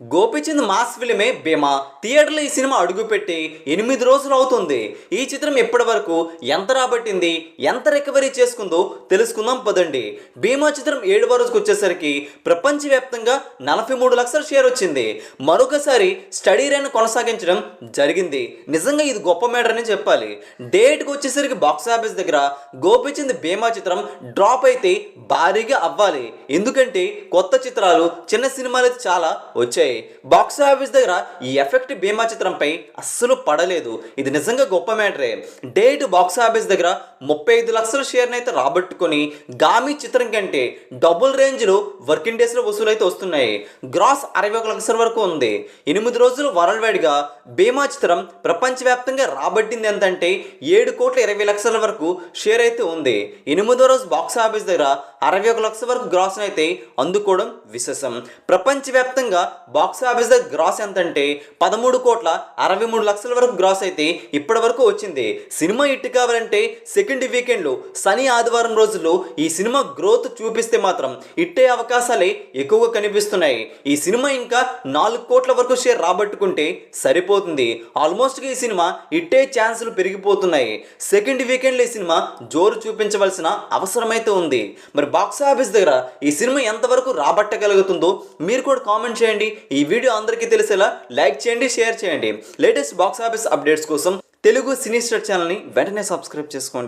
Gopichand mass ఫిలిమే భీమా థియేటర్లో ఈ cinema అడుగుపెట్టి 8 రోజులు అవుతుంది. ఈ చిత్రం ఇప్పటి వరకు ఎంత రాబట్టింది, ఎంత రికవరీ చేసుకుందో తెలుసుకుందాం పదండి. భీమా చిత్రం 7వ రోజుకు వచ్చేసరికి ప్రపంచవ్యాప్తంగా 43 లక్షల షేర్ వచ్చింది. మరొకసారి స్టడీ రైన్ కొనసాగించడం జరిగింది. నిజంగా ఇది గొప్ప మేటర్ అని చెప్పాలి. డేట్కి వచ్చేసరికి బాక్స్ ఆఫీస్ దగ్గర గోపీచంద్ భీమా చిత్రం డ్రాప్ అయితే భారీగా అవ్వాలి. ఎందుకంటే కొత్త చిత్రాలు, చిన్న సినిమాలు అయితే చాలా వచ్చాయి. బాక్స్ ఆఫీస్ దగ్గర ఈ ఎఫెక్ట్ భీమా చిత్రంపై అస్సలు పడలేదు. ఇది నిజంగా గొప్ప మ్యాటరే. డేట్ బాక్స్ ఆఫీస్ దగ్గర 35 లక్షల షేర్ని అయితే రాబట్టుకొని గామి చిత్రం కంటే డబుల్ రేంజ్లో వర్కింగ్ డేస్లో వసూలు అయితే వస్తున్నాయి. గ్రాస్ 61 లక్షల వరకు ఉంది. 8 రోజులు వరల్డ్ వైడ్గా భీమా చిత్రం ప్రపంచవ్యాప్తంగా రాబట్టింది ఎంతంటే 7,20,00,000 వరకు షేర్ అయితే ఉంది. 8వ రోజు బాక్స్ ఆఫీస్ దగ్గర 61 లక్షల వరకు గ్రాస్ అయితే అందుకోవడం విశేషం. ప్రపంచవ్యాప్తంగా బాక్స్ ఆఫీస్ దగ్గర గ్రాస్ ఎంతంటే 13,63,00,000 వరకు గ్రాస్ అయితే ఇప్పటి వరకు వచ్చింది. సినిమా హిట్ కావాలంటే సెకండ్ వీకెండ్లో శని ఆదివారం రోజుల్లో ఈ సినిమా గ్రోత్ చూపిస్తే మాత్రం హిట్ అయ్యే అవకాశాలే ఎక్కువగా కనిపిస్తున్నాయి. ఈ సినిమా ఇంకా 4 కోట్ల వరకు షేర్ రాబట్టుకుంటే సరిపోతుంది. ఆల్మోస్ట్గా ఈ సినిమా హిట్ అయ్యే ఛాన్సులు పెరిగిపోతున్నాయి. సెకండ్ వీకెండ్లో ఈ సినిమా జోరు చూపించవలసిన అవసరం అయితే ఉంది. మరి బాక్స్ ఆఫీస్ దగ్గర ఈ సినిమా ఎంతవరకు రాబట్టగలుగుతుందో మీరు కూడా కామెంట్ చేయండి. ఈ వీడియో అందరికీ తెలిసేలా లైక్ చేయండి, షేర్ చేయండి. లేటెస్ట్ బాక్స్ ఆఫీస్ అప్డేట్స్ కోసం తెలుగు సినీ స్టార్ ఛానల్ని వెంటనే సబ్స్క్రైబ్ చేసుకోండి.